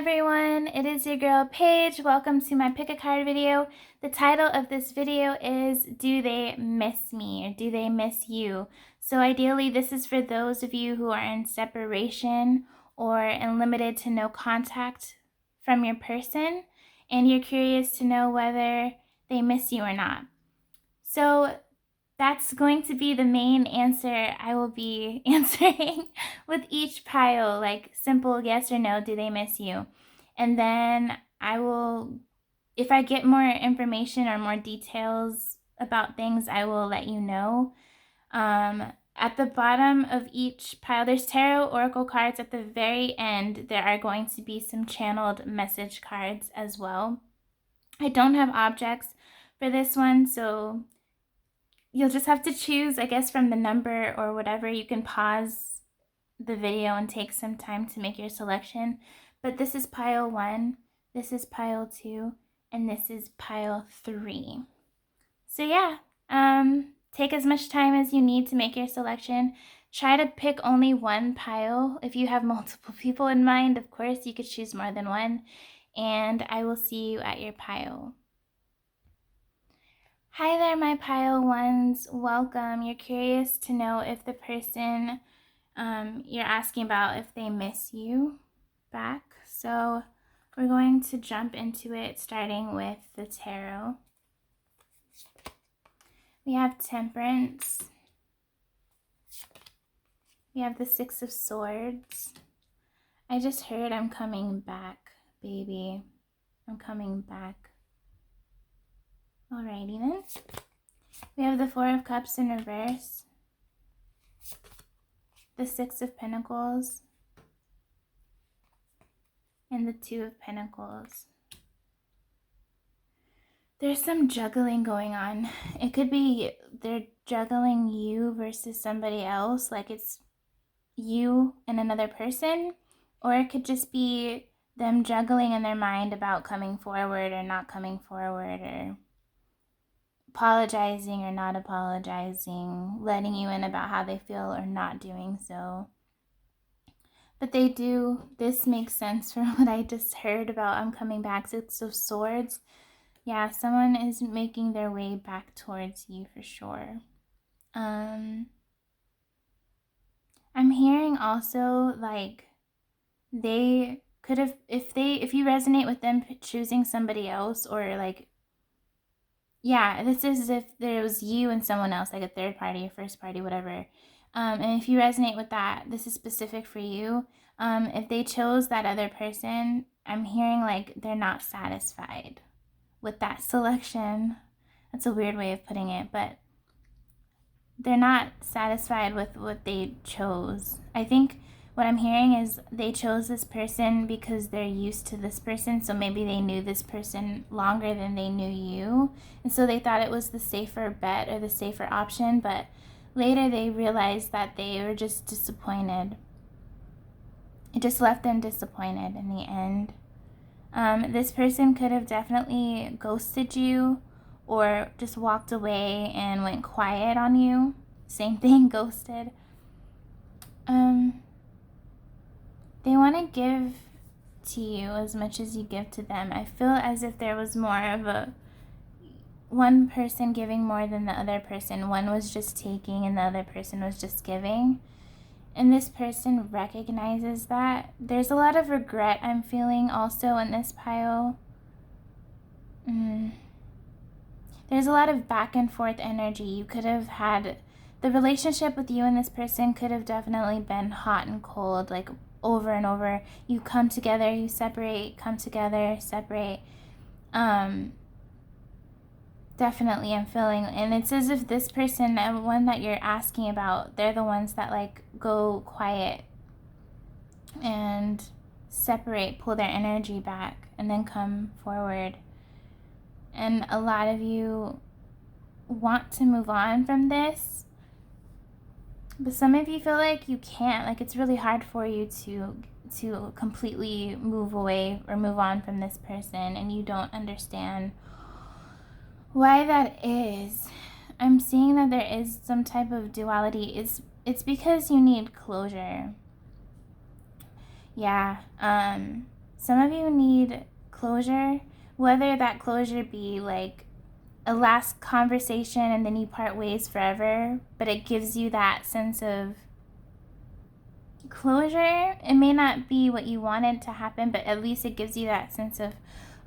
everyone, it is your girl Paige. Welcome to my pick a card video. The title of this video is Do They Miss Me or Do They Miss You? So ideally this is for those of you who are in separation or in limited to no contact from your person and you're curious to know whether they miss you or not. So that's going to be the main answer I will be answering with each pile, like simple yes or no, do they miss you? And then I will, if I get more information or more details about things, I will let you know. At the bottom of each pile, there's tarot oracle cards. At the very end, there are going to be some channeled message cards as well. I don't have objects for this one, so you'll just have to choose, I guess, from the number or whatever. You can pause the video and take some time to make your selection. But this is pile 1, this is pile 2, and this is pile 3. So yeah, take as much time as you need to make your selection. Try to pick only one pile. If you have multiple people in mind, of course, you could choose more than one. And I will see you at your pile. Hi there, my pile ones. Welcome. You're curious to know if the person you're asking about, if they miss you back. So we're going to jump into it, starting with the tarot. We have Temperance. We have the Six of Swords. I just heard I'm coming back, baby. I'm coming back. Alrighty then. We have the Four of Cups in reverse, the Six of Pentacles, and the Two of Pentacles. There's some juggling going on. It could be they're juggling you versus somebody else, like it's you and another person, or it could just be them juggling in their mind about coming forward or not coming forward, or apologizing or not apologizing, letting you in about how they feel or not doing so. But they do. This makes sense from what I just heard about I'm coming back. Six of Swords. Yeah, someone is making their way back towards you for sure. I'm hearing also like they could have, if you resonate with them choosing somebody else, or like, yeah, this is as if there was you and someone else, like a third party, a first party, whatever. And if you resonate with that, this is specific for you. If they chose that other person, I'm hearing like they're not satisfied with that selection. That's a weird way of putting it, but they're not satisfied with what they chose. I think what I'm hearing is they chose this person because they're used to this person, so maybe they knew this person longer than they knew you, and so they thought it was the safer bet or the safer option, but later they realized that they were just disappointed. It just left them disappointed in the end. This person could have definitely ghosted you or just walked away and went quiet on you. Same thing, ghosted. They want to give to you as much as you give to them. I feel as if there was more of one person giving more than the other person. One was just taking and the other person was just giving. And this person recognizes that. There's a lot of regret I'm feeling also in this pile. There's a lot of back and forth energy. You could have had, the relationship with you and this person could have definitely been hot and cold, like over and over. You come together, you separate, come together, separate. Definitely I'm feeling, and it's as if this person, the one that you're asking about, they're the ones that like go quiet and separate, pull their energy back, and then come forward. And a lot of you want to move on from this, but some of you feel like you can't. Like it's really hard for you to completely move away or move on from this person, and you don't understand why that is. I'm seeing that there is some type of duality. It's because you need closure. Yeah. Some of you need closure, whether that closure be like a last conversation and then you part ways forever, but it gives you that sense of closure. It may not be what you wanted to happen, but at least it gives you that sense of,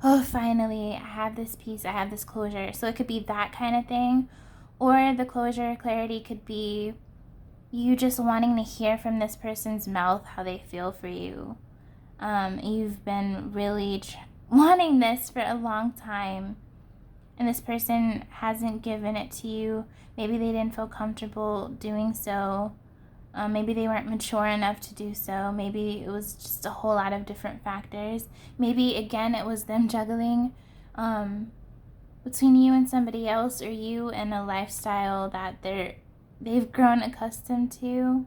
oh, finally, I have this peace, I have this closure. So it could be that kind of thing. Or the closure, clarity could be you just wanting to hear from this person's mouth how they feel for you. You've been really wanting this for a long time, and this person hasn't given it to you. Maybe they didn't feel comfortable doing so. Maybe they weren't mature enough to do so. Maybe it was just a whole lot of different factors. Maybe, again, it was them juggling between you and somebody else, or you and a lifestyle that they've grown accustomed to.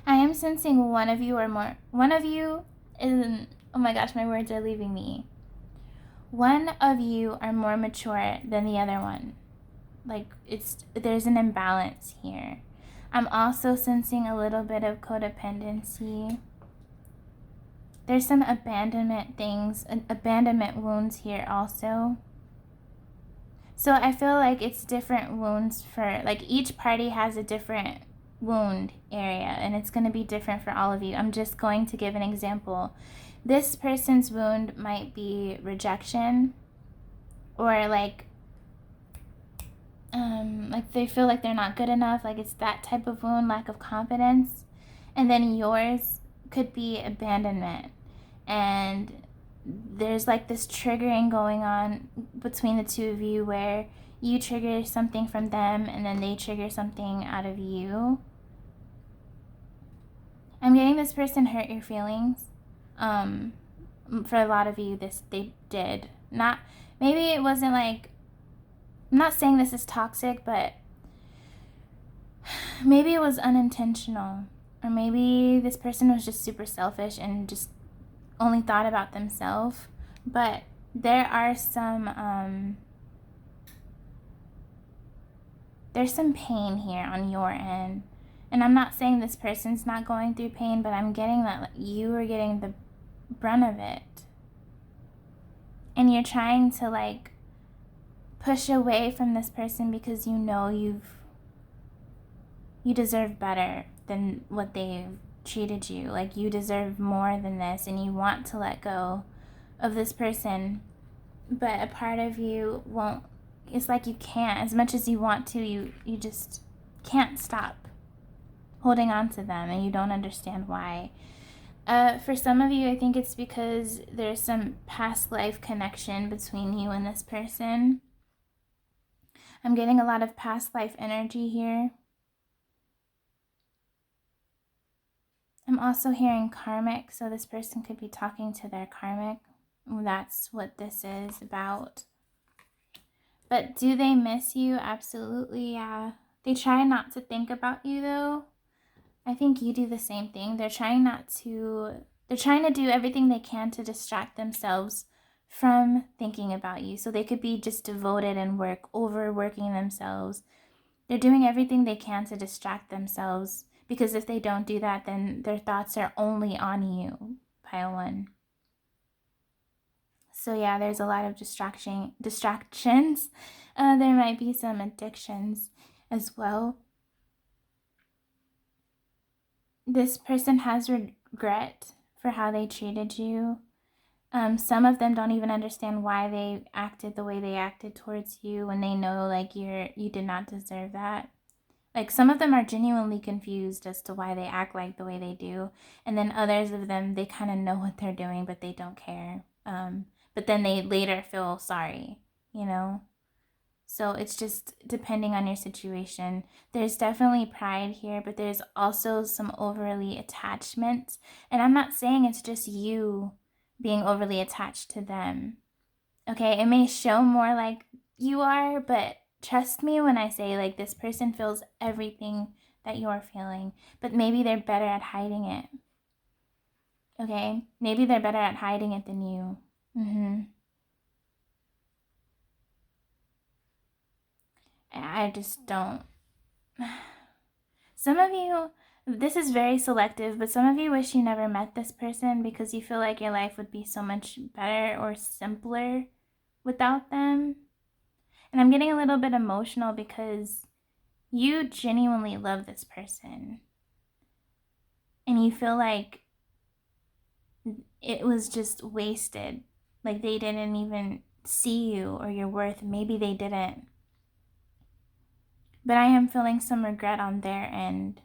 I am sensing one of you or more. One of you is, oh my gosh, my words are leaving me. One of you are more mature than the other one. Like, there's an imbalance here. I'm also sensing a little bit of codependency. There's some abandonment things, abandonment wounds here also. So I feel like it's different wounds for, like, each party has a different wound area, and it's going to be different for all of you. I'm just going to give an example. This person's wound might be rejection, or like they feel like they're not good enough, like it's that type of wound, lack of confidence. And then yours could be abandonment, and there's like this triggering going on between the two of you where you trigger something from them and then they trigger something out of you. I'm getting this person hurt your feelings. For a lot of you, they did. Not, maybe it wasn't like, I'm not saying this is toxic, but maybe it was unintentional. Or maybe this person was just super selfish and just only thought about themselves. But there are there's some pain here on your end. And I'm not saying this person's not going through pain, but I'm getting that you are getting the brunt of it. And you're trying to like push away from this person because you know you deserve better than what they've treated you. Like, you deserve more than this, and you want to let go of this person, but a part of you won't. It's like you can't, as much as you want to, you just can't stop holding on to them, and you don't understand why. For some of you, I think it's because there's some past life connection between you and this person. I'm getting a lot of past life energy here. I'm also hearing karmic, so this person could be talking to their karmic. That's what this is about. But do they miss you? Absolutely, yeah. They try not to think about you, though. I think you do the same thing. They're trying to do everything they can to distract themselves from thinking about you. So they could be just devoted and overworking themselves. They're doing everything they can to distract themselves, because if they don't do that, then their thoughts are only on you, pile one. So yeah, there's a lot of distractions. There might be some addictions as well. This person has regret for how they treated you. Some of them don't even understand why they acted the way they acted towards you when they know like you did not deserve that. Like, some of them are genuinely confused as to why they act like the way they do. And then others of them, they kind of know what they're doing, but they don't care. But then they later feel sorry, you know? So it's just depending on your situation. There's definitely pride here, but there's also some overly attachment. And I'm not saying it's just you being overly attached to them. Okay, it may show more like you are, but trust me when I say, like, this person feels everything that you're feeling, but maybe they're better at hiding it. Okay? Maybe they're better at hiding it than you. I just don't. Some of you, This is very selective, but some of you wish you never met this person because you feel like your life would be so much better or simpler without them. And I'm getting a little bit emotional because you genuinely love this person. And you feel like it was just wasted. Like they didn't even see you or your worth. Maybe they didn't. But I am feeling some regret on their end.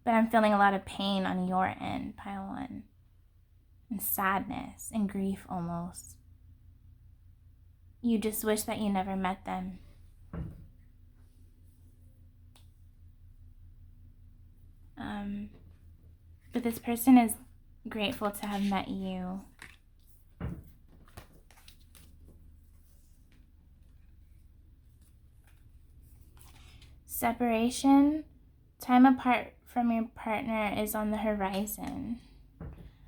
But I'm feeling a lot of pain on your end, pile one. And sadness and grief almost. You just wish that you never met them. But this person is grateful to have met you. Separation, time apart from your partner is on the horizon.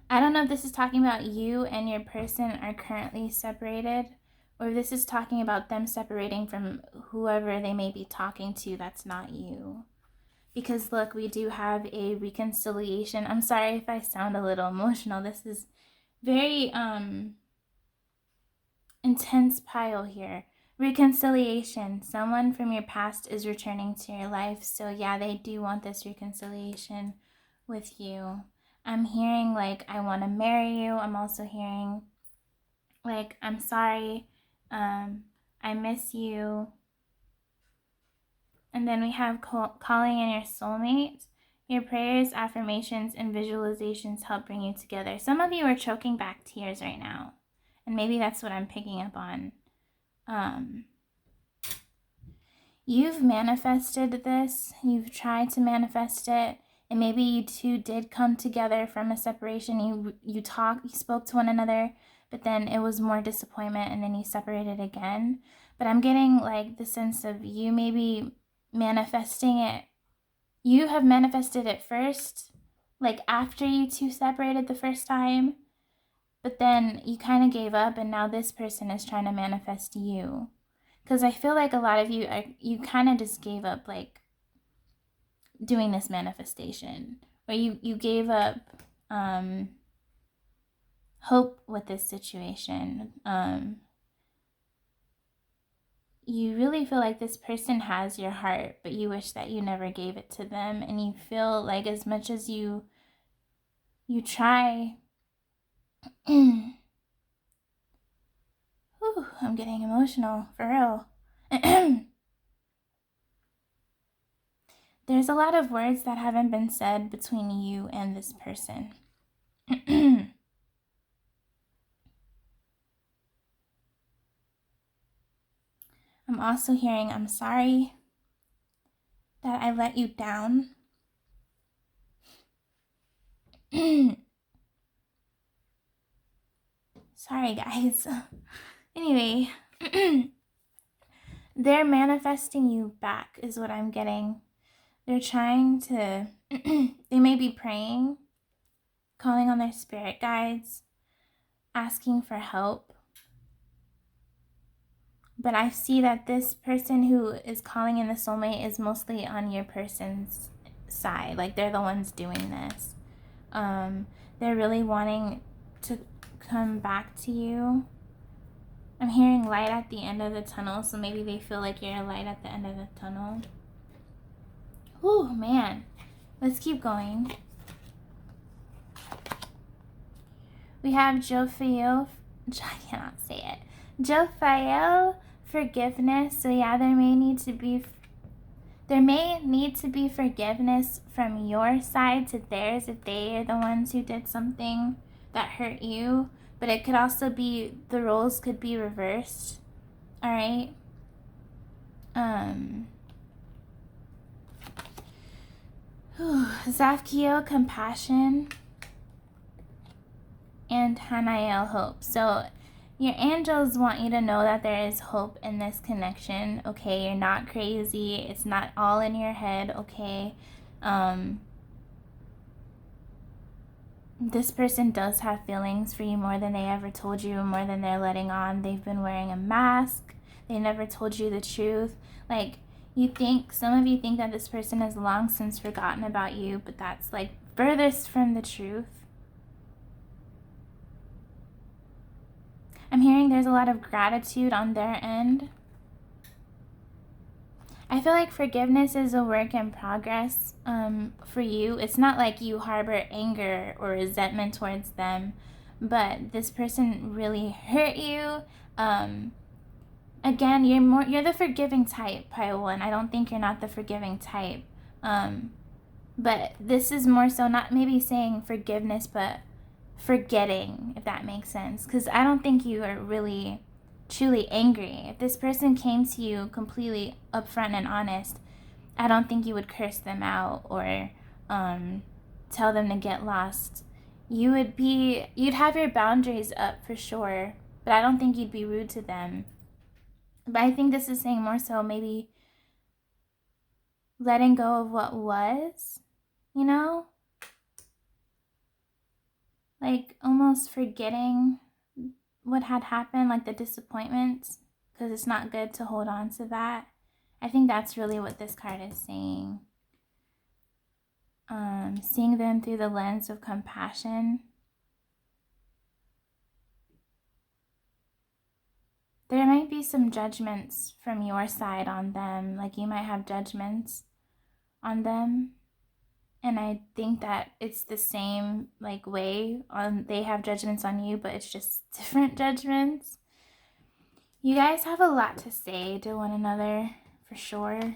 I don't know if this is talking about you and your person are currently separated, or if this is talking about them separating from whoever they may be talking to that's not you. Because look, we do have a reconciliation. I'm sorry if I sound a little emotional. This is very intense pile here. Reconciliation. Someone from your past is returning to your life. So yeah, they do want this reconciliation with you. I'm hearing like, I want to marry you. I'm also hearing like, I'm sorry. I miss you. And then we have calling in your soulmate. Your prayers, affirmations, and visualizations help bring you together. Some of you are choking back tears right now. And maybe that's what I'm picking up on. You've manifested this. You've tried to manifest it. And maybe you two did come together from a separation. You spoke to one another, but then it was more disappointment and then you separated again. But I'm getting like the sense of you maybe manifesting it. You have manifested it first, like after you two separated the first time, but then you kind of gave up and now this person is trying to manifest you. Because I feel like a lot of you kind of just gave up like doing this manifestation, or you gave up hope with this situation. You really feel like this person has your heart, but you wish that you never gave it to them. And you feel like as much as you try. Whew, I'm getting emotional, for real. There's a lot of words that haven't been said between you and this person. I'm also hearing, I'm sorry that I let you down. Sorry, guys. Anyway, they're manifesting you back is what I'm getting. They're trying to, they may be praying, calling on their spirit guides, asking for help. But I see that this person who is calling in the soulmate is mostly on your person's side. Like they're the ones doing this. They're really wanting to come back to you. I'm hearing light at the end of the tunnel, so maybe they feel like you're a light at the end of the tunnel. Ooh, man. Let's keep going. We have Jophiel. I cannot say it. Jophiel, forgiveness. So yeah, there may need to be forgiveness from your side to theirs if they are the ones who did something that hurt you. But it could also be, the roles could be reversed. All right. Zafkiel, compassion. And Hanael, hope. So your angels want you to know that there is hope in this connection. Okay, you're not crazy. It's not all in your head. Okay. This person does have feelings for you more than they ever told you, more than they're letting on. They've been wearing a mask. They never told you the truth. Like, Some of you think that this person has long since forgotten about you, but that's like furthest from the truth. I'm hearing there's a lot of gratitude on their end. I feel like forgiveness is a work in progress for you. It's not like you harbor anger or resentment towards them, but this person really hurt you. Again, you're the forgiving type, pile 1. I don't think you're not the forgiving type. But this is more so not maybe saying forgiveness, but forgetting, if that makes sense. Because I don't think you are really truly angry. If this person came to you completely upfront and honest, I don't think you would curse them out or tell them to get lost. You'd have your boundaries up for sure, but I don't think you'd be rude to them. But I think this is saying more so maybe letting go of what was, you know? Like almost forgetting what had happened, like the disappointments, because it's not good to hold on to that. I think that's really what this card is saying. Seeing them through the lens of compassion. There might be some judgments from your side on them, like you might have judgments on them. And I think that it's the same like way they have judgments on you, but it's just different judgments. You guys have a lot to say to one another, for sure.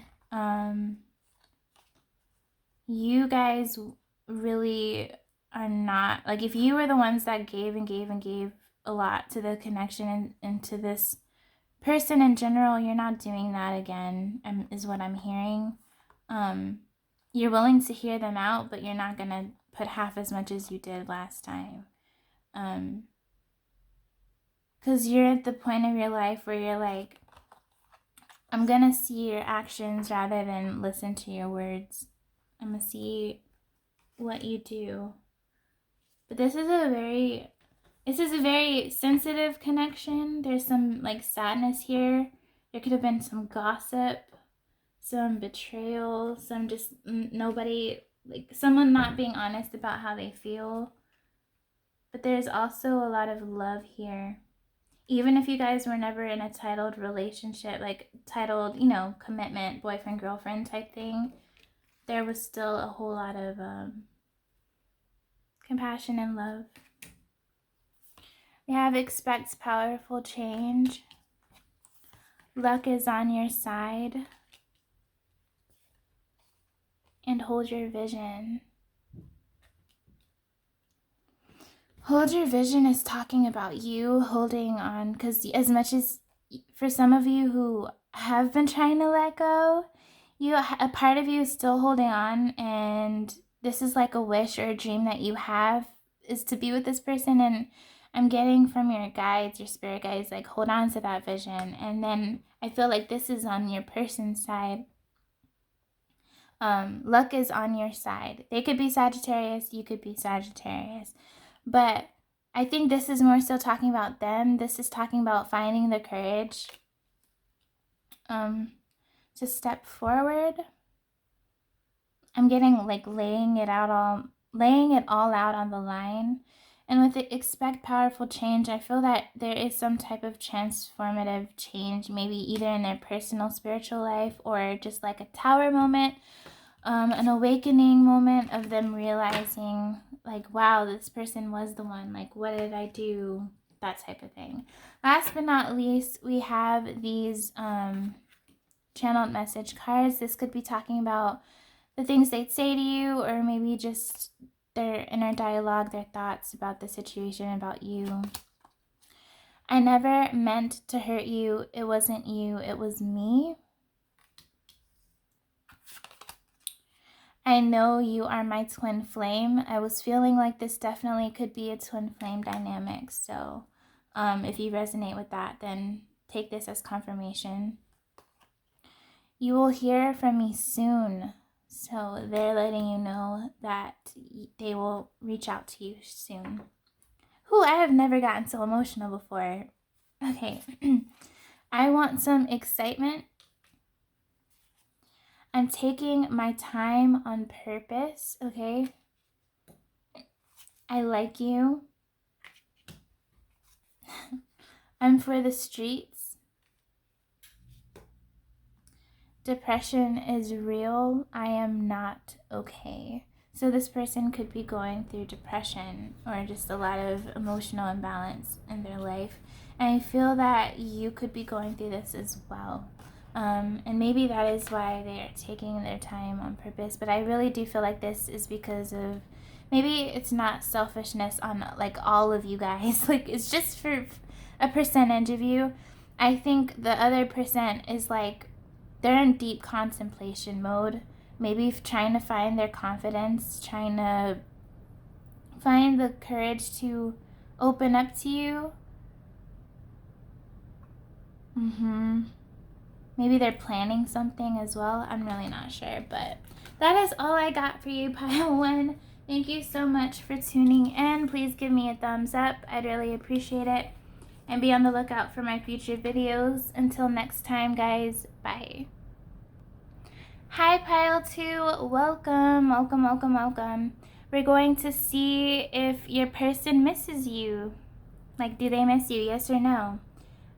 You guys really are not, like if you were the ones that gave and gave and gave a lot to the connection and to this person in general, you're not doing that again, is what I'm hearing. You're willing to hear them out, but you're not going to put half as much as you did last time. Because you're at the point of your life where you're like, I'm going to see your actions rather than listen to your words. I'm going to see what you do. But this is a very sensitive connection. There's some like sadness here. There could have been some gossip, some betrayal, some just nobody, like someone not being honest about how they feel. But there's also a lot of love here. Even if you guys were never in a titled relationship, like titled, commitment, boyfriend, girlfriend type thing, there was still a whole lot of compassion and love. We have expects powerful change. Luck is on your side. And hold your vision. Hold your vision is talking about you holding on, because as much as for some of you who have been trying to let go, a part of you is still holding on, and this is like a wish or a dream that you have, is to be with this person. And I'm getting from your guides, your spirit guides, like hold on to that vision. And then I feel like this is on your person's side. Luck is on your side. They could be Sagittarius, you could be Sagittarius. But I think this is more so talking about them. This is talking about finding the courage to step forward. I'm getting like laying it all out on the line. And with the expect powerful change, I feel that there is some type of transformative change, maybe either in their personal spiritual life or just like a tower moment, an awakening moment of them realizing like, wow, this person was the one, like what did I do, that type of thing. Last but not least, we have these channeled message cards. This could be talking about the things they'd say to you, or maybe just their inner dialogue, their thoughts about the situation, about you. I never meant to hurt you. It wasn't you, it was me. I know you are my twin flame. I was feeling like this definitely could be a twin flame dynamic. So if you resonate with that, then take this as confirmation. You will hear from me soon. So they're letting you know that they will reach out to you soon. Whew, I have never gotten so emotional before. Okay. I want some excitement. I'm taking my time on purpose, okay? I like you. I'm for the streets. Depression is real. I am not okay. So this person could be going through depression or just a lot of emotional imbalance in their life. And I feel that you could be going through this as well. And maybe that is why they are taking their time on purpose. But I really do feel like this is because of, maybe it's not selfishness on like all of you guys. Like it's just for a percentage of you. I think the other percent is like, they're in deep contemplation mode, maybe trying to find their confidence, trying to find the courage to open up to you. Maybe they're planning something as well. I'm really not sure, but that is all I got for you, Pile 1. Thank you so much for tuning in. Please give me a thumbs up. I'd really appreciate it. And be on the lookout for my future videos. Until next time, guys. Bye. Hi, Pile 2. Welcome, welcome, welcome, welcome. We're going to see if your person misses you. Like, do they miss you? Yes or no?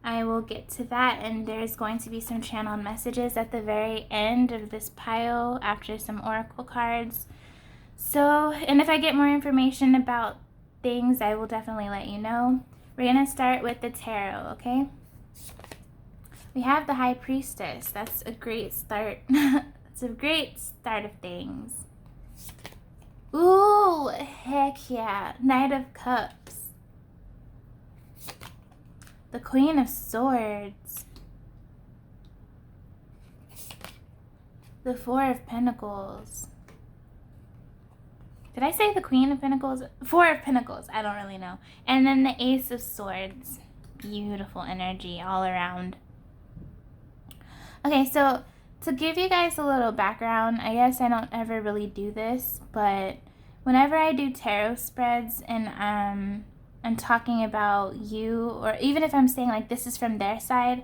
I will get to that, and there's going to be some channeled messages at the very end of this pile after some oracle cards. So, and if I get more information about things, I will definitely let you know. We're going to start with the tarot, okay? We have the High Priestess. That's a great start. It's a great start of things. Ooh, heck yeah. Knight of Cups. The Queen of Swords. The Four of Pentacles. Did I say the Queen of Pentacles? Four of Pentacles. I don't really know. And then the Ace of Swords. Beautiful energy all around. Okay, so to give you guys a little background, I guess I don't ever really do this, but whenever I do tarot spreads and I'm talking about you, or even if I'm saying like this is from their side,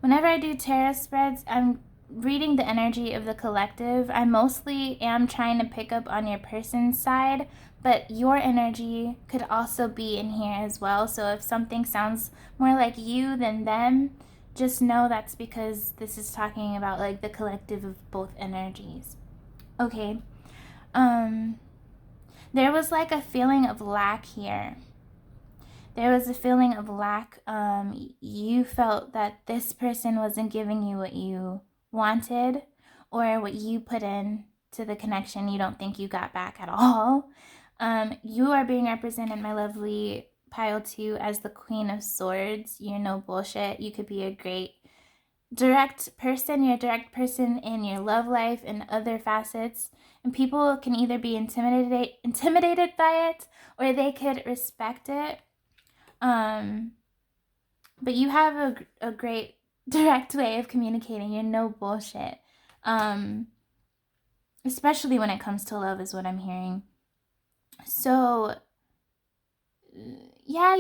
whenever I do tarot spreads, I'm reading the energy of the collective. I mostly am trying to pick up on your person's side, but your energy could also be in here as well. So if something sounds more like you than them, just know that's because this is talking about like the collective of both energies. Okay. There was like a feeling of lack here. There was a feeling of lack. You felt that this person wasn't giving you what you wanted or what you put in to the connection. You don't think you got back at all. You are being represented, my lovely Pile 2, as the Queen of Swords. You're no bullshit. You could be a great direct person. You're a direct person in your love life and other facets. And people can either be intimidated by it or they could respect it. But you have a great direct way of communicating. You're no bullshit. Especially when it comes to love is what I'm hearing. So yeah,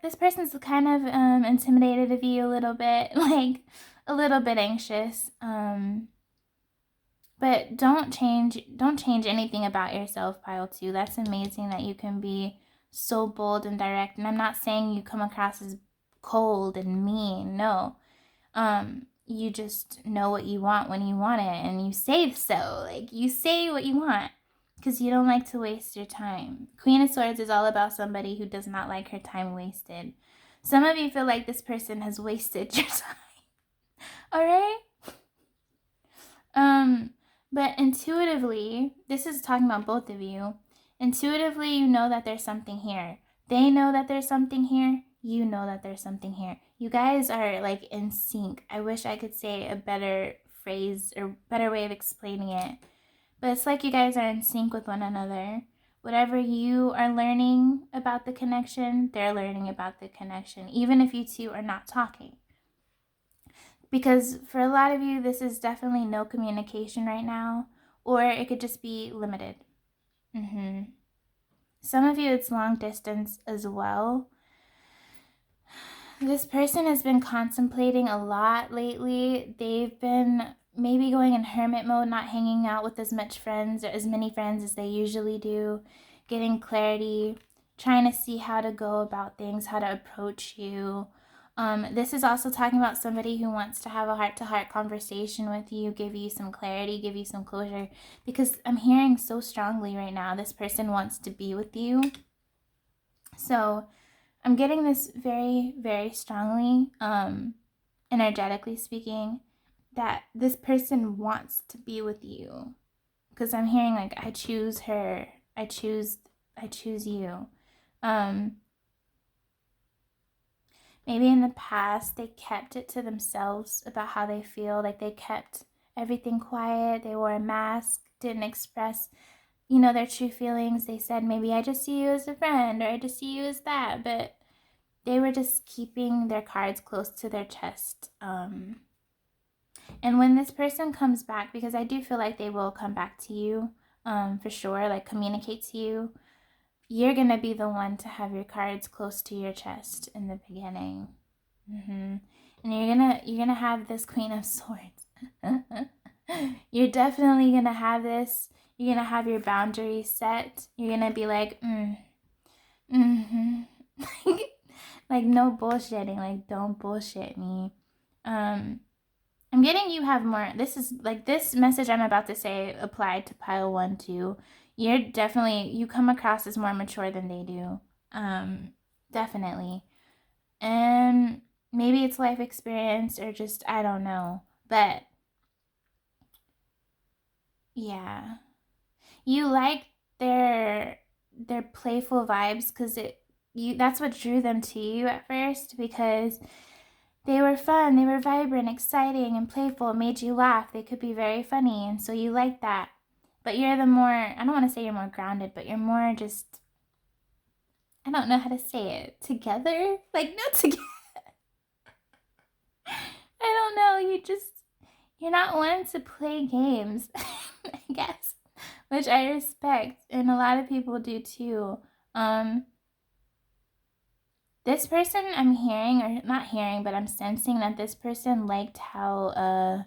this person's kind of intimidated of you a little bit, like a little bit anxious. But don't change anything about yourself, Pile 2. That's amazing that you can be so bold and direct. And I'm not saying you come across as cold and mean. No. You just know what you want when you want it, and you say so. Like, you say what you want because you don't like to waste your time. Queen of Swords is all about somebody who does not like her time wasted. Some of you feel like this person has wasted your time. All right? But intuitively, this is talking about both of you. Intuitively, you know that there's something here. They know that there's something here. You know that there's something here. You guys are like in sync. I wish I could say a better phrase or better way of explaining it. But it's like you guys are in sync with one another. Whatever you are learning about the connection, they're learning about the connection, even if you two are not talking. Because for a lot of you, this is definitely no communication right now, or it could just be limited. Some of you, it's long distance as well. This person has been contemplating a lot lately. They've been maybe going in hermit mode, not hanging out with as much friends or as many friends as they usually do, getting clarity, trying to see how to go about things, how to approach you. This is also talking about somebody who wants to have a heart-to-heart conversation with you, give you some clarity, give you some closure, because I'm hearing so strongly right now this person wants to be with you. So I'm getting this very, very strongly, energetically speaking, that this person wants to be with you. Because I'm hearing like, I choose her, I choose you. Maybe in the past they kept it to themselves about how they feel, like they kept everything quiet, they wore a mask, didn't express, their true feelings. They said, maybe I just see you as a friend, or I just see you as that, but they were just keeping their cards close to their chest. And when this person comes back, because I do feel like they will come back to you, for sure, like communicate to you, you're going to be the one to have your cards close to your chest in the beginning. And you're gonna have this Queen of Swords. You're definitely going to have this. You're going to have your boundaries set. You're going to be like, like, no bullshitting. Like, don't bullshit me. I'm getting you have more. This is like, this message I'm about to say applied to pile 1 too. You're definitely, you come across as more mature than they do. Definitely. And maybe it's life experience or just, I don't know. But yeah. You like their playful vibes because that's what drew them to you at first, because they were fun, they were vibrant, exciting, and playful, made you laugh. They could be very funny, and so you like that. But you're the more, I don't want to say you're more grounded, but you're more just, I don't know how to say it, together? Like, not together. I don't know, you're not one to play games, I guess, which I respect, and a lot of people do too. This person, I'm hearing, or not hearing, but I'm sensing that this person liked how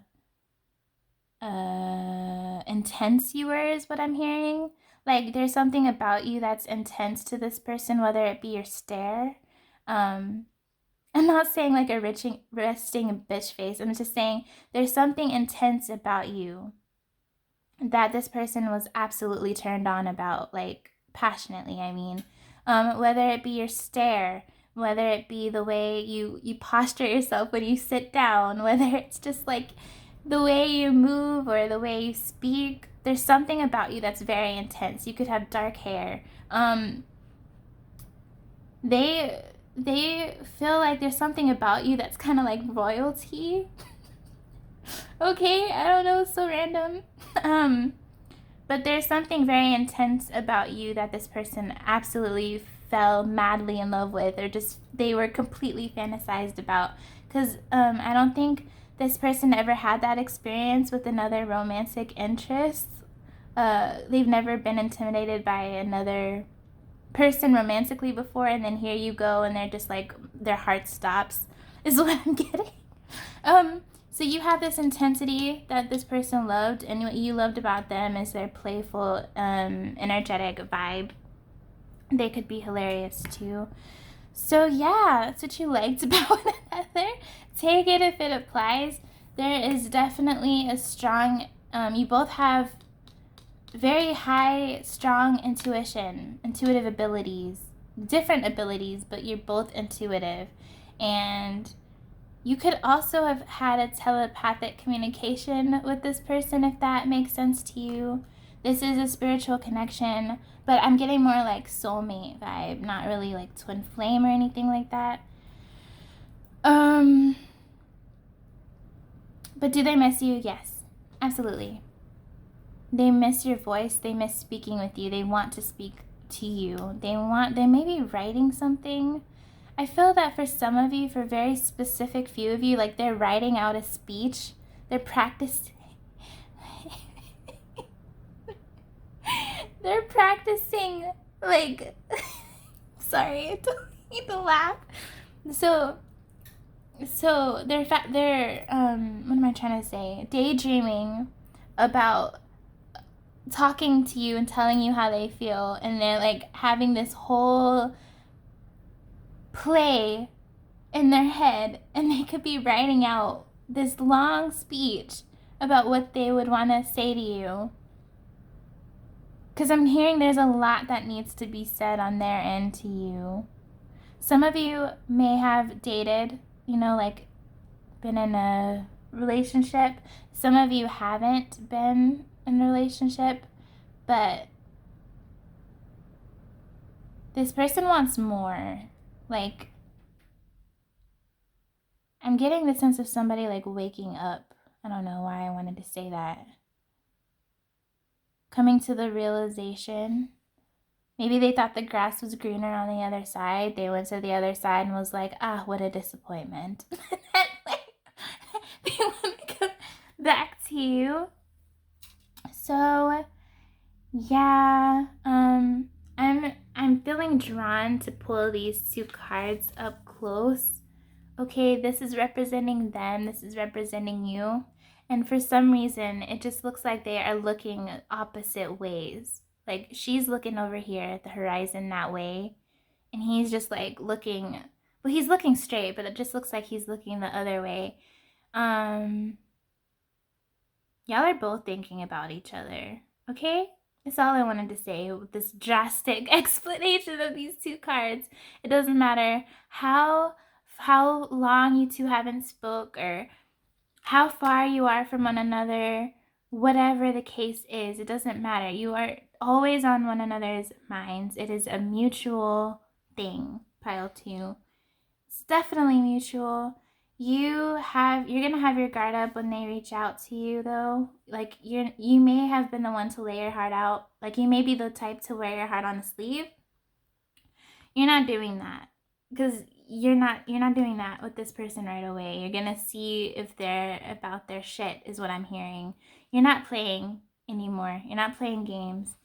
intense you were, is what I'm hearing. Like, there's something about you that's intense to this person, whether it be your stare. I'm not saying like a resting bitch face. I'm just saying there's something intense about you that this person was absolutely turned on about, like passionately, I mean. Whether it be your stare, whether it be the way you posture yourself when you sit down, whether it's just like the way you move or the way you speak, there's something about you that's very intense. You could have dark hair. They feel like there's something about you that's kind of like royalty. Okay, I don't know, it's so random. But there's something very intense about you that this person absolutely fell madly in love with, or just they were completely fantasized about. Because I don't think this person ever had that experience with another romantic interest. They've never been intimidated by another person romantically before, and then here you go, and they're just like, their heart stops, is what I'm getting. So you have this intensity that this person loved, and what you loved about them is their playful, energetic vibe. They could be hilarious too. So yeah, that's what you liked about one another. Take it if it applies. There is definitely a strong, you both have very high, strong intuitive abilities, different abilities, but you're both intuitive. And you could also have had a telepathic communication with this person, if that makes sense to you. This is a spiritual connection, but I'm getting more like soulmate vibe, not really like twin flame or anything like that. But do they miss you? Yes, absolutely. They miss your voice. They miss speaking with you. They want to speak to you. They may be writing something. I feel that for some of you, for a very specific few of you, like they're writing out a speech. They're practicing. They're practicing, like, sorry, I don't need to laugh. So So they're what am I trying to say? Daydreaming about talking to you and telling you how they feel, and they're like having this whole play in their head, and they could be writing out this long speech about what they would want to say to you. Because I'm hearing there's a lot that needs to be said on their end to you. Some of you may have dated, like been in a relationship. Some of you haven't been in a relationship, but this person wants more. Like, I'm getting the sense of somebody like waking up. I don't know why I wanted to say that. Coming to the realization. Maybe they thought the grass was greener on the other side. They went to the other side and was like, ah, what a disappointment. They want to come back to you. So, yeah, I'm feeling drawn to pull these two cards up close. Okay, this is representing them, this is representing you. And for some reason, it just looks like they are looking opposite ways. Like she's looking over here at the horizon that way, and he's just like looking, well, he's looking straight, but it just looks like he's looking the other way. Y'all are both thinking about each other, okay? That's all I wanted to say with this drastic explanation of these two cards. It doesn't matter how long you two haven't spoke or how far you are from one another, whatever the case is, it doesn't matter. You are always on one another's minds. It is a mutual thing, pile 2. It's definitely mutual. You're gonna have your guard up when they reach out to you though. Like you may have been the one to lay your heart out. Like you may be the type to wear your heart on a sleeve. You're not doing that. Because you're not doing that with this person right away. You're gonna see if they're about their shit is what I'm hearing. You're not playing anymore. You're not playing games.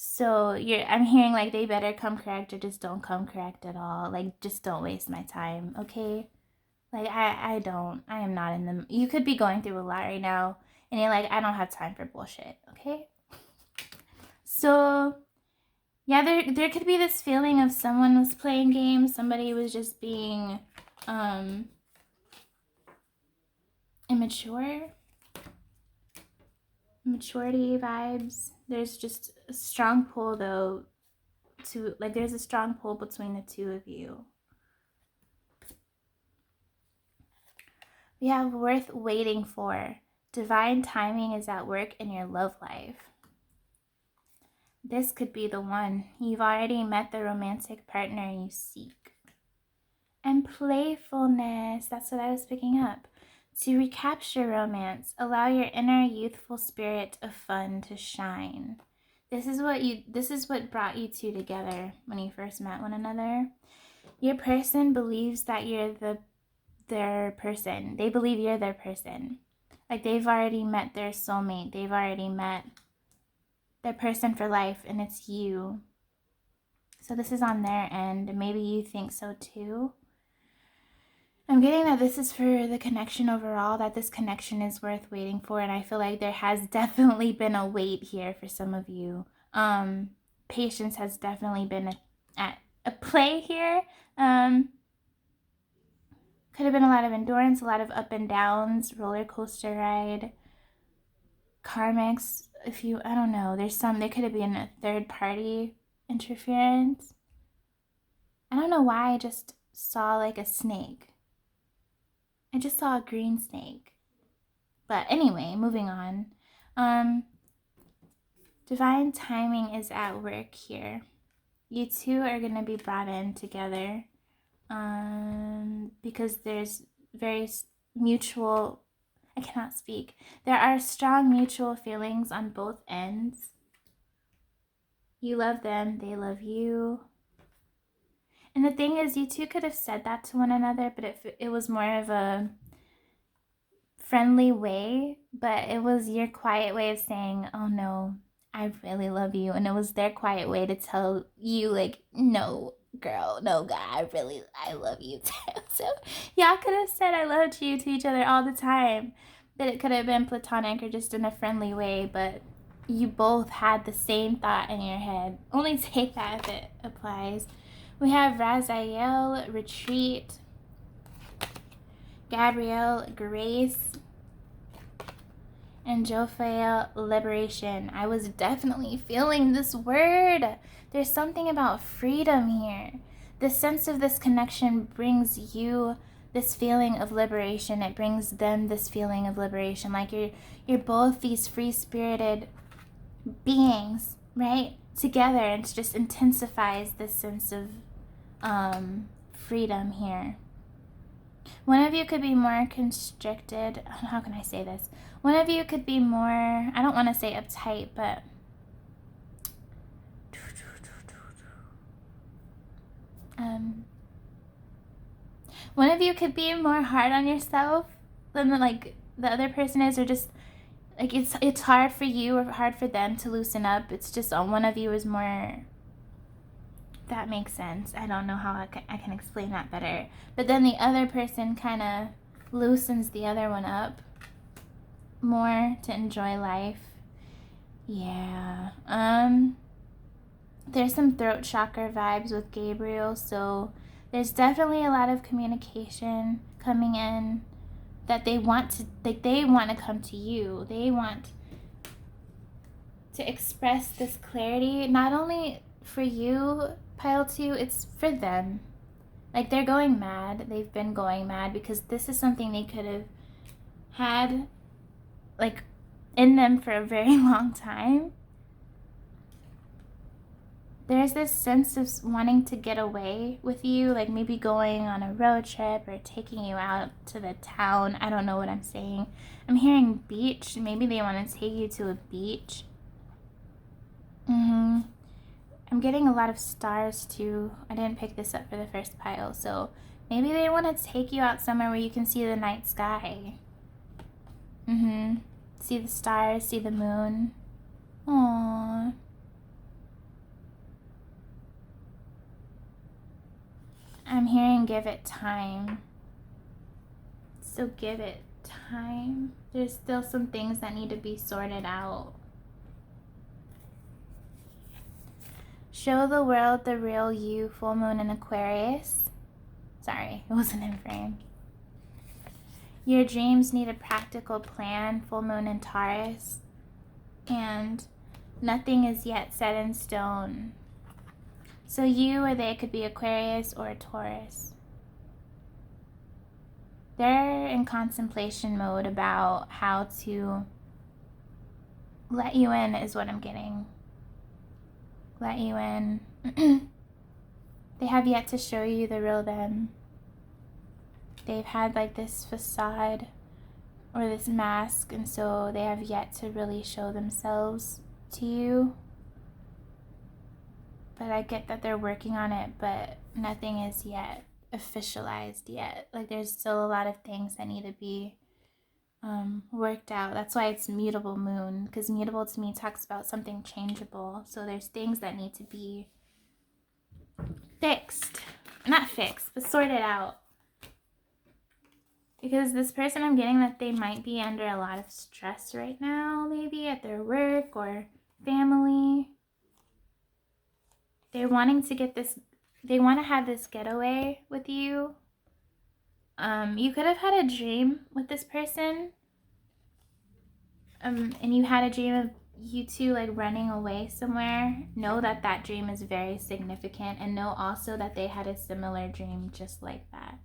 So I'm hearing like they better come correct or just don't come correct at all. Like just don't waste my time, okay? Like I am not in the. You could be going through a lot right now, and you're like, I don't have time for bullshit, okay? So yeah, there could be this feeling of someone was playing games, somebody was just being immature. Maturity vibes. There's just a strong pull though there's a strong pull between the two of you. We have worth waiting for. Divine timing is at work in your love life. This could be the one. You've already met the romantic partner you seek. And playfulness. That's what I was picking up. To recapture romance, allow your inner youthful spirit of fun to shine. This is what brought you two together when you first met one another. Your person believes that you're their person. They believe you're their person. Like they've already met their soulmate. They've already met their person for life, and it's you. So this is on their end. Maybe you think so too. I'm getting that this is for the connection overall, that this connection is worth waiting for, and I feel like there has definitely been a wait here for some of you. Patience has definitely been at a play here. Could have been a lot of endurance, a lot of up and downs, roller coaster ride, karmics. I don't know, there could have been a third party interference. I don't know why I just saw like a snake. I just saw a green snake. But anyway, moving on. Divine timing is at work here. You two are going to be brought in together because there's very mutual, I cannot speak. There are strong mutual feelings on both ends. You love them, they love you. And the thing is, you two could have said that to one another, but it was more of a friendly way, but it was your quiet way of saying, oh no, I really love you. And it was their quiet way to tell you, like, no, girl, no, God, I love you too. So y'all could have said I loved you to each other all the time, but it could have been platonic or just in a friendly way, but you both had the same thought in your head. Only take that if it applies. We have Raziel, retreat, Gabrielle, grace, and Jophael, liberation. I was definitely feeling this word. There's something about freedom here. The sense of this connection brings you this feeling of liberation. It brings them this feeling of liberation. Like you're both these free-spirited beings, right? Together, and it just intensifies this sense of freedom here. One of you could be more constricted. How can I say this? One of you could be more, I don't want to say uptight, but one of you could be more hard on yourself than the other person is, or just like it's hard for you or hard for them to loosen up. It's just one of you is more. That makes sense. I don't know how I can explain that better. But then the other person kind of loosens the other one up more to enjoy life. Yeah. There's some throat chakra vibes with Gabriel, so there's definitely a lot of communication coming in that they want to come to you. They want to express this clarity, not only for you, Pile 2, it's for them. Like, they're going mad. They've been going mad because this is something they could have had, like, in them for a very long time. There's this sense of wanting to get away with you, like maybe going on a road trip or taking you out to the town. I don't know what I'm saying. I'm hearing beach. Maybe they want to take you to a beach. I'm getting a lot of stars too. I didn't pick this up for the first pile, so maybe they want to take you out somewhere where you can see the night sky. See the stars, see the moon. Aww. I'm hearing give it time. So give it time. There's still some things that need to be sorted out. Show the world the real you, full moon in Aquarius. Sorry, it wasn't in frame. Your dreams need a practical plan, full moon in Taurus. And nothing is yet set in stone. So you or they could be Aquarius or Taurus. They're in contemplation mode about how to let you in, is what I'm getting. Let you in. They have yet to show you the real them. They've had like this facade or this mask, and so they have yet to really show themselves to you. But I get that they're working on it, but nothing is yet officialized yet. Like, there's still a lot of things that need to be worked out. That's why it's mutable moon, because mutable to me talks about something changeable. So there's things that need to be fixed. Not fixed, but sorted out. Because this person, I'm getting that they might be under a lot of stress right now, maybe at their work or family. They're wanting to get this, they want to have this getaway with you. You could have had a dream with this person. And you had a dream of you two like running away somewhere. Know that that dream is very significant, and know also that they had a similar dream just like that.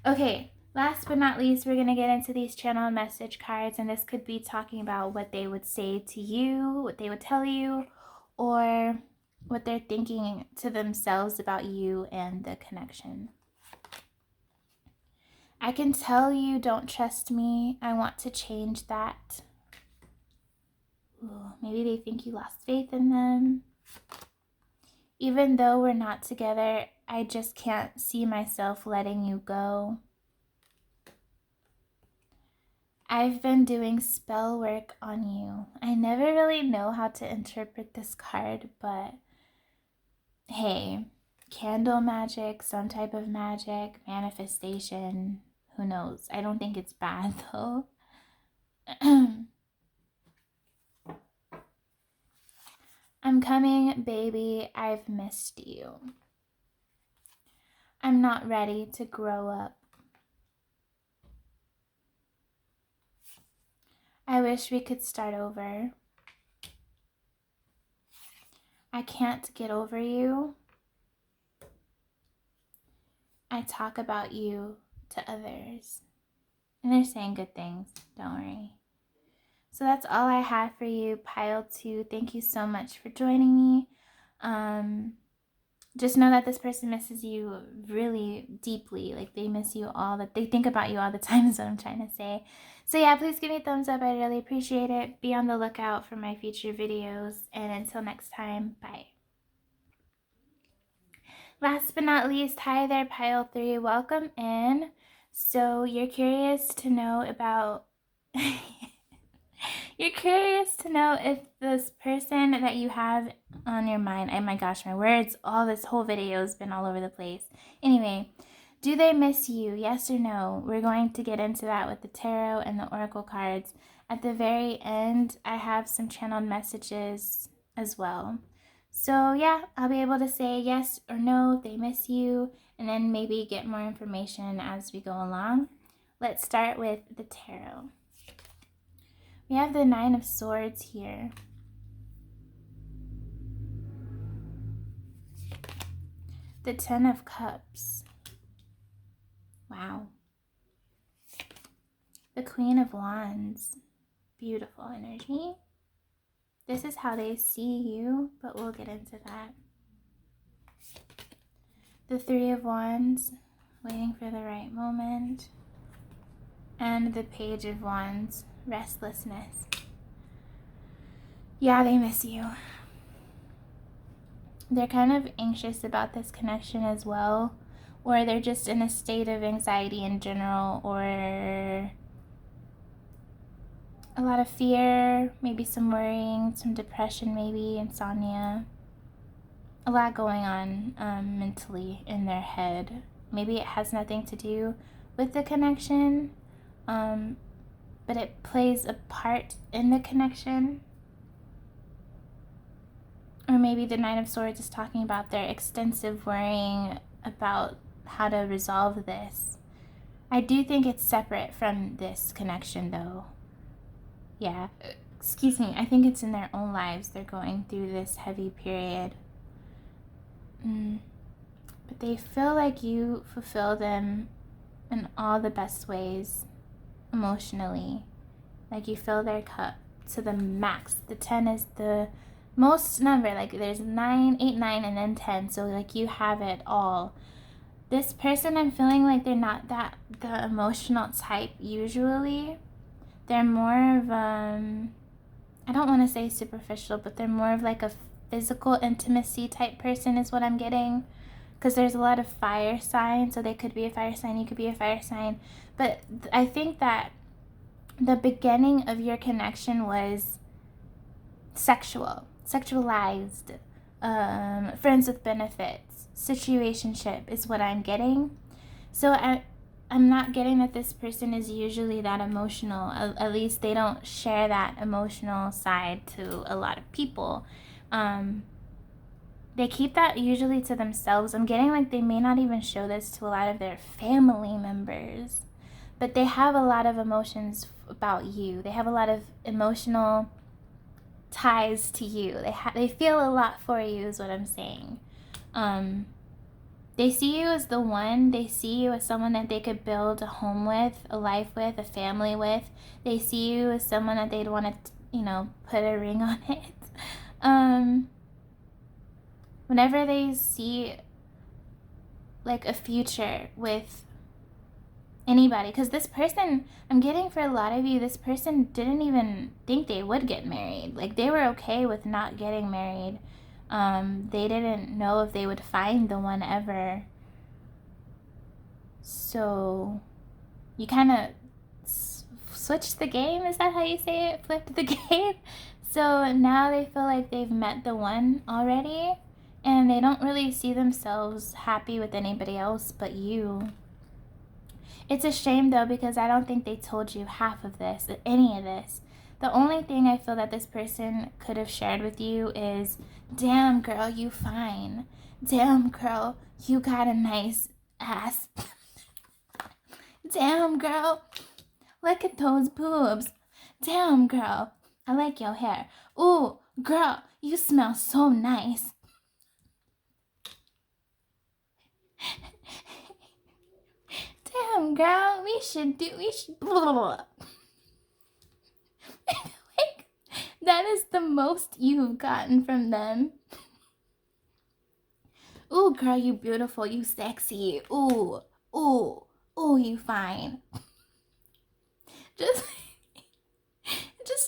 Okay, last but not least, we're going to get into these channel message cards, and this could be talking about what they would say to you, what they would tell you, or what they're thinking to themselves about you and the connection. I can tell you don't trust me. I want to change that. Ooh, maybe they think you lost faith in them. Even though we're not together, I just can't see myself letting you go. I've been doing spell work on you. I never really know how to interpret this card, but hey, candle magic, some type of magic, manifestation, who knows. I don't think it's bad though. I'm coming, baby, I've missed you. I'm not ready to grow up. I wish we could start over. I can't get over you. I talk about you to others. And they're saying good things, don't worry. So that's all I have for you, pile 2. Thank you so much for joining me. Just know that this person misses you really deeply. Like, they miss you they think about you all the time is what I'm trying to say. So yeah, please give me a thumbs up. I really appreciate it. Be on the lookout for my future videos. And until next time, bye. Last but not least, hi there, pile 3. Welcome in. So you're curious to know about... You're curious to know if this person that you have on your mind, oh my gosh, my words, this whole video has been all over the place. Anyway, do they miss you? Yes or no? We're going to get into that with the tarot and the oracle cards. At the very end, I have some channeled messages as well. So yeah, I'll be able to say yes or no if they miss you, and then maybe get more information as we go along. Let's start with the tarot. We have the 9 of Swords here. The 10 of Cups. Wow. The Queen of Wands. Beautiful energy. This is how they see you, but we'll get into that. The 3 of Wands. Waiting for the right moment. And the Page of Wands. Restlessness. Yeah, they miss you. They're kind of anxious about this connection as well, or they're just in a state of anxiety in general, or a lot of fear, maybe some worrying, some depression, maybe insomnia. A lot going on mentally in their head. Maybe it has nothing to do with the connection, but it plays a part in the connection. Or maybe the 9 of Swords is talking about their extensive worrying about how to resolve this. I do think it's separate from this connection though. Yeah, excuse me, I think it's in their own lives. They're going through this heavy period. But they feel like you fulfill them in all the best ways emotionally. Like you fill their cup to the max. The 10 is the most number. Like there's 9, 8, 9, and then 10. So like you have it all. This person, I'm feeling like they're not the emotional type usually. They're more of, I don't want to say superficial, but they're more of like a physical intimacy type person is what I'm getting. Because there's a lot of fire signs, so they could be a fire sign, you could be a fire sign. But I think that the beginning of your connection was sexualized, friends with benefits, situationship is what I'm getting. So I'm not getting that this person is usually that emotional. At least they don't share that emotional side to a lot of people. They keep that usually to themselves. I'm getting like they may not even show this to a lot of their family members, but they have a lot of emotions about you. They have a lot of emotional ties to you. They feel a lot for you is what I'm saying. They see you as the one. They see you as someone that they could build a home with, a life with, a family with. They see you as someone that they'd want to, put a ring on it. Whenever they see like a future with anybody, because this person, I'm getting for a lot of you, this person didn't even think they would get married. Like they were okay with not getting married. They didn't know if they would find the one ever. So you kind of switched the game. Is that how you say it? Flipped the game. So now they feel like they've met the one already. and they don't really see themselves happy with anybody else but you. It's a shame though, because I don't think they told you half of this, any of this. The only thing I feel that this person could have shared with you is, damn girl, you fine. Damn girl, you got a nice ass. Damn girl, look at those boobs. Damn girl, I like your hair. Ooh, girl, you smell so nice. Damn girl, we should blah, blah, blah. Like, that is the most you've gotten from them. Ooh, girl, you beautiful, you sexy. Ooh, ooh, ooh, you fine. Just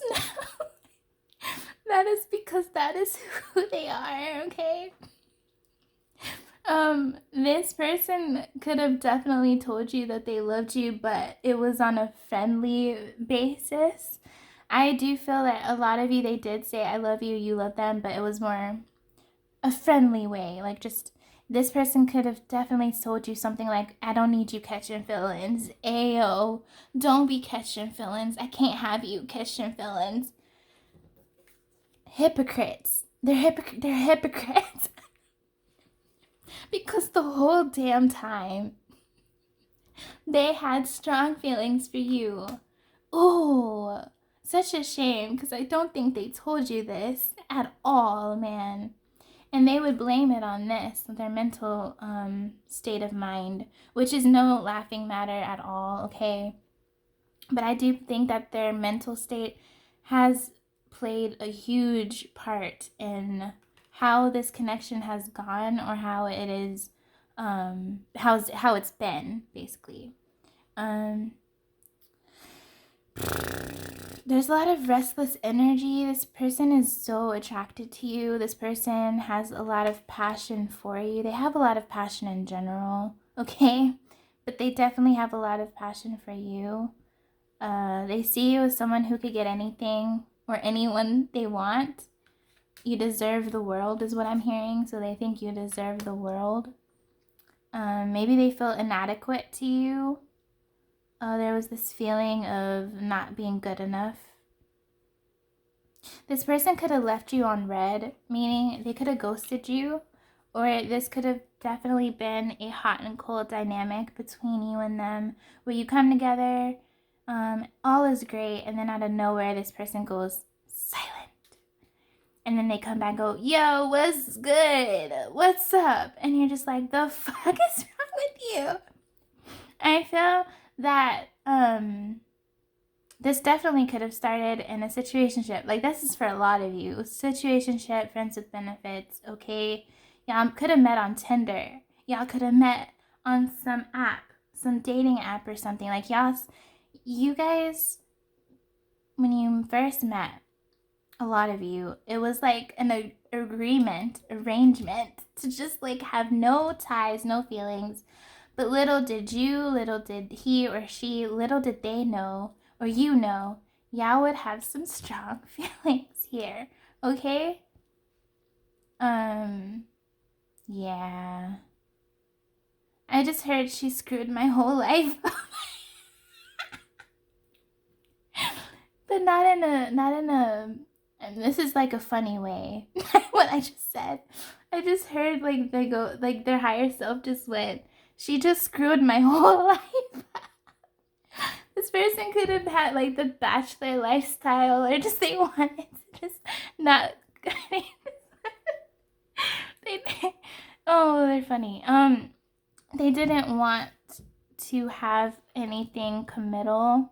know that is because that is who they are, okay? This person could have definitely told you that they loved you, but it was on a friendly basis. I do feel that a lot of you, they did say, I love you, you love them, but it was more a friendly way. Like, just, this person could have definitely told you something like, I don't need you catching feelings. Ayo, don't be catching feelings. I can't have you catching feelings. Hypocrites. They're hypocrites. Because the whole damn time they had strong feelings for you. Ooh, such a shame, because I don't think they told you this at all, man. And they would blame it on this, their mental state of mind, which is no laughing matter at all, okay? But I do think that their mental state has played a huge part in how this connection has gone, or how it is, how it's been, basically. There's a lot of restless energy. This person is so attracted to you. This person has a lot of passion for you. They have a lot of passion in general, okay? But they definitely have a lot of passion for you. They see you as someone who could get anything or anyone they want. You deserve the world is what I'm hearing. So they think you deserve the world. Maybe they feel inadequate to you. There was this feeling of not being good enough. This person could have left you on red, meaning they could have ghosted you, or this could have definitely been a hot and cold dynamic between you and them, where you come together, all is great, and then out of nowhere this person goes silent. And then they come back and go, yo, what's good? What's up? And you're just like, the fuck is wrong with you? I feel that this definitely could have started in a situationship. Like, this is for a lot of you. Situationship, friends with benefits, okay? Y'all could have met on Tinder. Y'all could have met on some app, some dating app or something. Like, you guys, when you first met, a lot of you, it was like an arrangement to just like have no ties, no feelings. But little did you, little did he or she, little did they know, or you know, y'all would have some strong feelings here, okay? Yeah. I just heard she screwed my whole life. But not in a, and this is like a funny way, what I just said. I just heard like they go, like their higher self just went, she just screwed my whole life. This person could have had like the bachelor lifestyle, or just they wanted to just not. They're funny. They didn't want to have anything committal.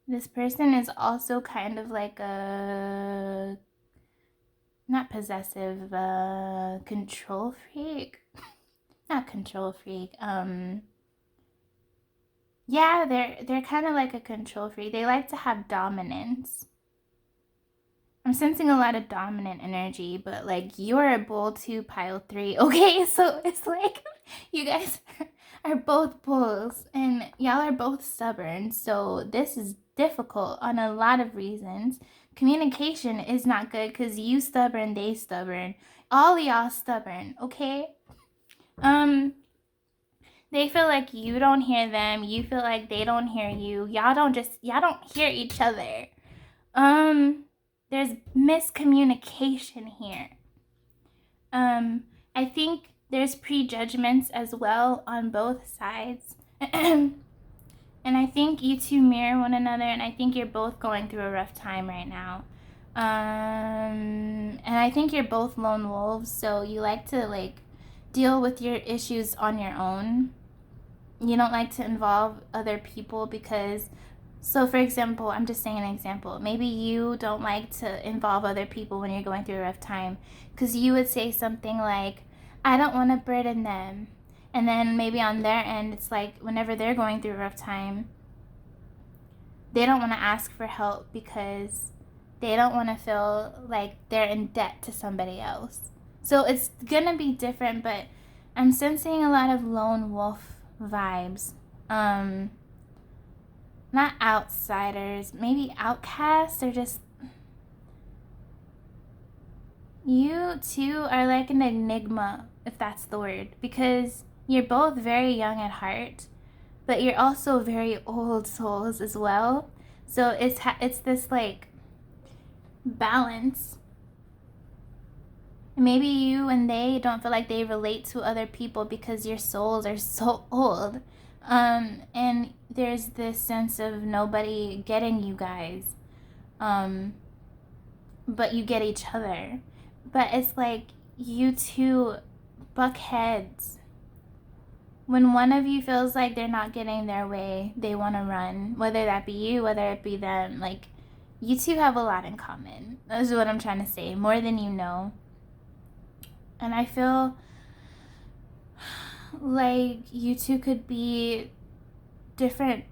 This person is also kind of like a, not possessive, control freak. Not control freak. Yeah, they're kind of like a control freak. They like to have dominance. I'm sensing a lot of dominant energy, but like you're a bull 2, pile 3. Okay, so it's like you guys are both bulls and y'all are both stubborn. So this is difficult on a lot of reasons Communication is not good because you stubborn, they stubborn. All y'all stubborn, okay? They feel like you don't hear them. You feel like they don't hear you. Y'all don't hear each other. There's miscommunication here. I think there's prejudgments as well on both sides. And I think you two mirror one another, and I think you're both going through a rough time right now. And I think you're both lone wolves, so you like to deal with your issues on your own. You don't like to involve other people because, so for example, I'm just saying an example. Maybe you don't like to involve other people when you're going through a rough time because you would say something like, I don't want to burden them. And then maybe on their end, it's like whenever they're going through a rough time, they don't want to ask for help because they don't want to feel like they're in debt to somebody else. So it's going to be different, but I'm sensing a lot of lone wolf vibes. Not outsiders, maybe outcasts, or just, you two are like an enigma, if that's the word, because you're both very young at heart, but you're also very old souls as well. So it's this balance. Maybe you and they don't feel like they relate to other people because your souls are so old. And there's this sense of nobody getting you guys. But you get each other. But it's like you two buck heads. When one of you feels like they're not getting their way, they want to run. Whether that be you, whether it be them. Like, you two have a lot in common. That's what I'm trying to say. More than you know. And I feel like you two could be different,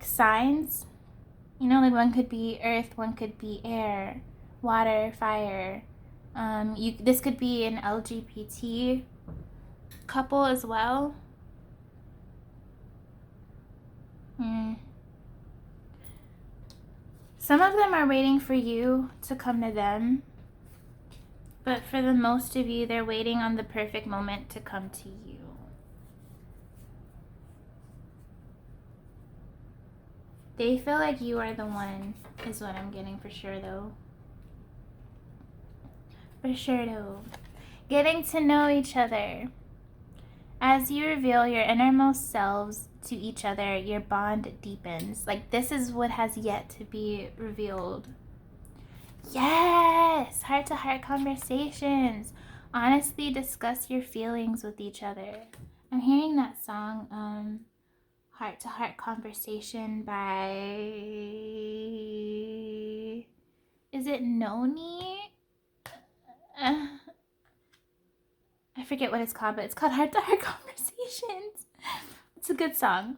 signs. You know, one could be earth, one could be air, water, fire. This could be an LGBT couple as well. Some of them are waiting for you to come to them. But for the most of you, they're waiting on the perfect moment to come to you. They feel like you are the one, is what I'm getting for sure, though. For sure, though. Getting to know each other. As you reveal your innermost selves to each other, your bond deepens. Like, this is what has yet to be revealed. Yes! Heart-to-heart conversations. Honestly discuss your feelings with each other. I'm hearing that song, Heart-to-Heart Conversation by... Is it Noni? I forget what it's called, but it's called Heart-to-Heart Conversations. It's a good song.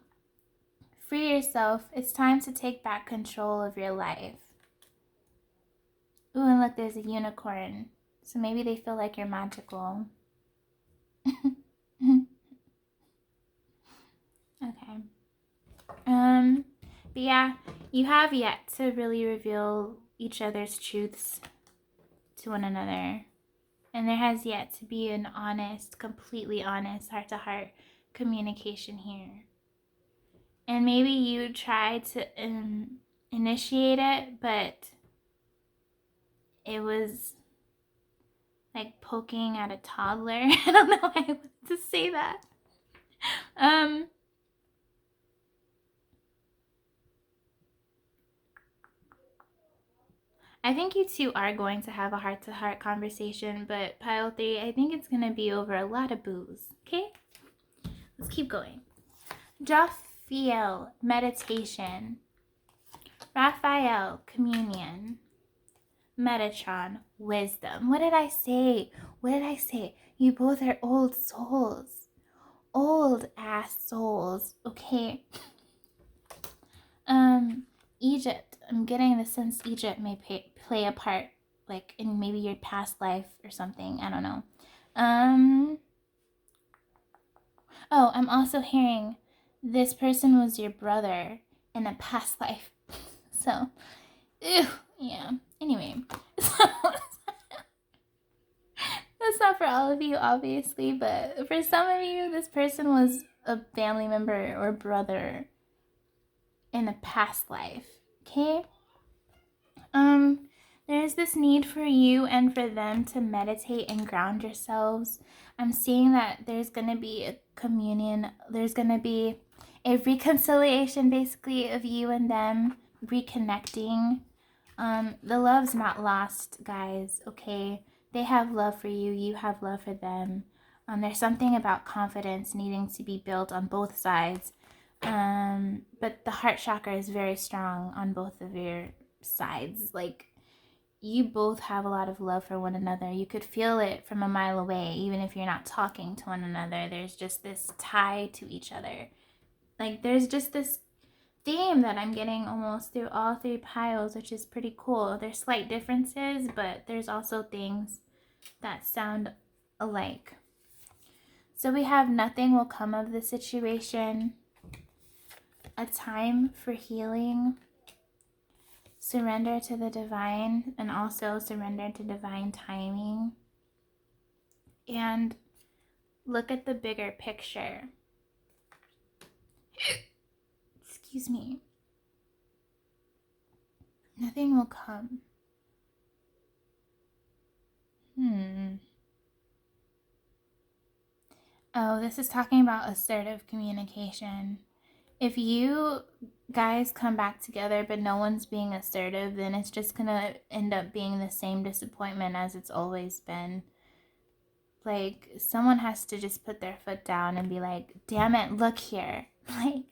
Free yourself. It's time to take back control of your life. Ooh, and look, there's a unicorn. So maybe they feel like you're magical. Okay. But yeah, you have yet to really reveal each other's truths to one another. And there has yet to be an honest, completely honest, heart-to-heart communication here. And maybe you try to initiate it, but it was like poking at a toddler. I don't know why I wanted to say that. I think you two are going to have a heart-to-heart conversation, but pile 3, I think it's going to be over a lot of booze. Okay? Let's keep going. Jophiel, meditation. Raphael, communion. Metatron, wisdom. What did I say? What did I say? You both are old souls. Old ass souls. Okay. Egypt. I'm getting the sense Egypt may play a part, like in maybe your past life or something. I don't know. Oh, I'm also hearing this person was your brother in a past life. So Ew, yeah. Anyway, so that's not for all of you, obviously, but for some of you, this person was a family member or brother in a past life. Okay? There's this need for you and for them to meditate and ground yourselves. I'm seeing that there's going to be a communion, there's going to be a reconciliation basically of you and them reconnecting. The love's not lost, guys, okay? They have love for you, you have love for them. There's something about confidence needing to be built on both sides. But the heart chakra is very strong on both of your sides. Like, you both have a lot of love for one another. You could feel it from a mile away, even if you're not talking to one another. There's just this tie to each other. Like, there's just this theme that I'm getting almost through all three piles, which is pretty cool. There's slight differences, but there's also things that sound alike. So we have nothing will come of the situation, a time for healing, surrender to the divine, and also surrender to divine timing. And look at the bigger picture. Excuse me. Nothing will come. Oh, this is talking about assertive communication. If you guys come back together but no one's being assertive, then it's just gonna end up being the same disappointment as it's always been. Like, someone has to just put their foot down and be like, damn it, look here. Like,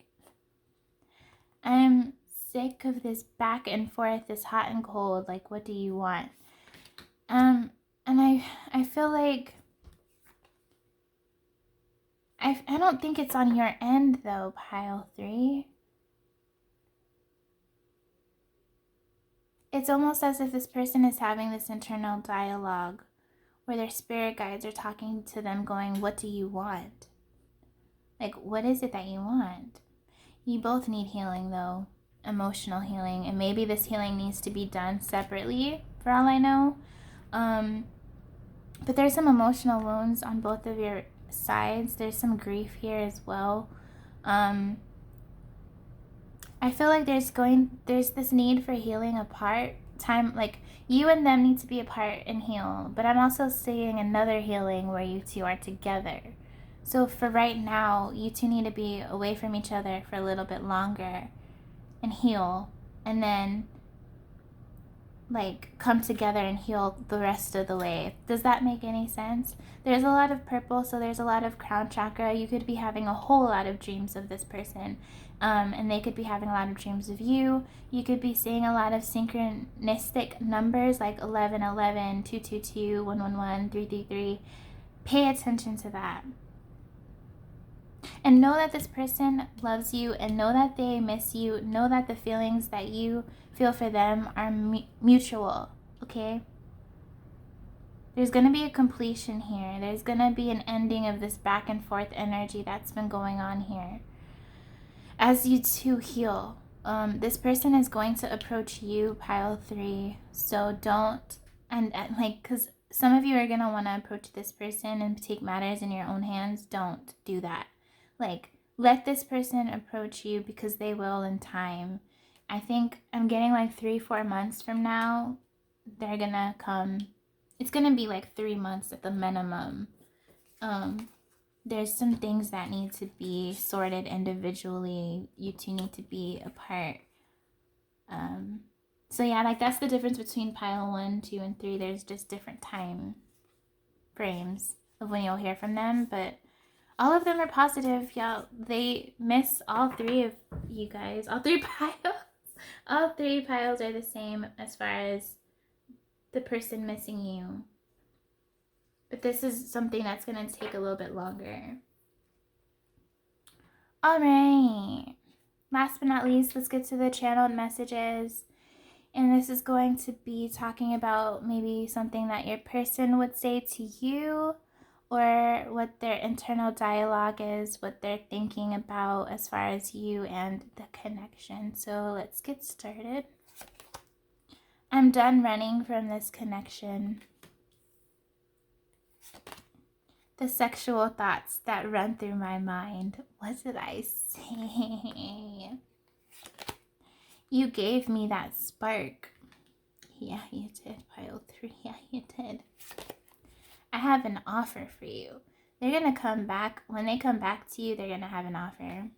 I'm sick of this back and forth, this hot and cold. Like, what do you want? And I feel like I don't think it's on your end though, pile 3. It's almost as if this person is having this internal dialogue where their spirit guides are talking to them going, what do you want? Like, what is it that you want? You both need healing though, emotional healing, and maybe this healing needs to be done separately for all I know. But there's some emotional wounds on both of your sides. There's some grief here as well. I feel like there's this need for healing apart. Time, like, you and them need to be apart and heal. But I'm also seeing another healing where you two are together. So for right now, you two need to be away from each other for a little bit longer and heal. And then, like, come together and heal the rest of the way. Does that make any sense? There's a lot of purple, so there's a lot of crown chakra. You could be having a whole lot of dreams of this person, and they could be having a lot of dreams of you. You could be seeing a lot of synchronistic numbers like 1111, 222, 111, 333. Pay attention to that. And know that this person loves you, and know that they miss you. Know that the feelings that you feel for them are mutual, okay? There's going to be a completion here. There's going to be an ending of this back and forth energy that's been going on here. As you two heal, this person is going to approach you, pile 3. So don't, and like, because some of you are going to want to approach this person and take matters in your own hands. Don't do that. Like, let this person approach you because they will in time. I think I'm getting like 3-4 months from now, they're going to come. It's going to be like 3 months at the minimum. There's some things that need to be sorted individually. You two need to be apart. So yeah, like, that's the difference between pile 1, 2, and 3. There's just different time frames of when you'll hear from them, but all of them are positive, y'all. They miss all 3 of you guys. All 3 piles. All 3 piles are the same as far as the person missing you. But this is something that's going to take a little bit longer. All right. Last but not least, let's get to the channeled messages. And this is going to be talking about maybe something that your person would say to you, or what their internal dialogue is, what they're thinking about as far as you and the connection. So let's get started. I'm done running from this connection. The sexual thoughts that run through my mind. What did I say? You gave me that spark. Yeah, you did, pile 3. Yeah, you did. I have an offer for you. They're going to come back. When they come back to you, they're going to have an offer.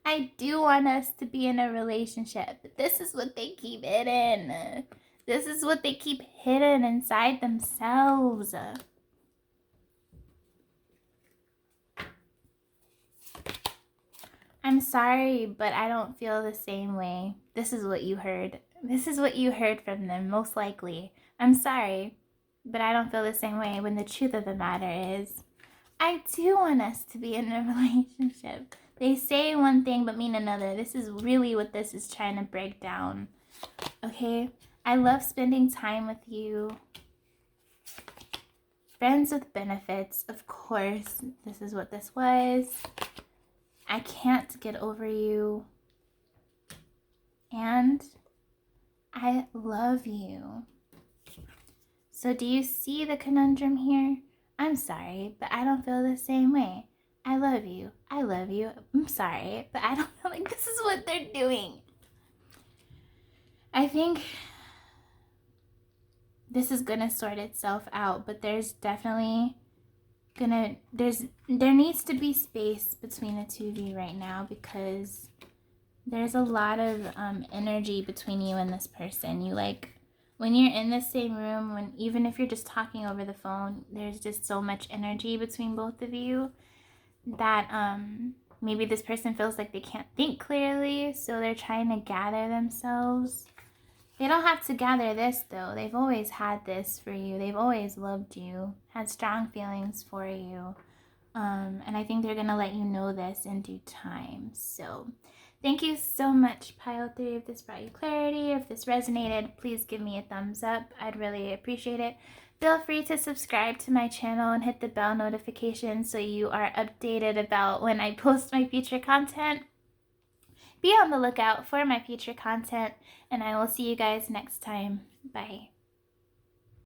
I do want us to be in a relationship, but this is what they keep hidden. This is what they keep hidden inside themselves. I'm sorry, but I don't feel the same way. This is what you heard. This is what you heard from them, most likely. I'm sorry, but I don't feel the same way, when the truth of the matter is, I do want us to be in a relationship. They say one thing but mean another. This is really what this is trying to break down. Okay? I love spending time with you. Friends with benefits, of course. This is what this was. I can't get over you. And I love you. So do you see the conundrum here? I'm sorry, but I don't feel the same way. I love you. I love you. I'm sorry, but I don't feel like this is what they're doing. I think this is gonna sort itself out, but there's definitely there needs to be space between the two of you right now, because there's a lot of energy between you and this person. You when you're in the same room, even if you're just talking over the phone, there's just so much energy between both of you that maybe this person feels like they can't think clearly, so they're trying to gather themselves. They don't have to gather this, though. They've always had this for you. They've always loved you, had strong feelings for you. And I think they're going to let you know this in due time. So thank you so much, Pile 3. If this brought you clarity, if this resonated, please give me a thumbs up. I'd really appreciate it. Feel free to subscribe to my channel and hit the bell notification so you are updated about when I post my future content. Be on the lookout for my future content, and I will see you guys next time. Bye.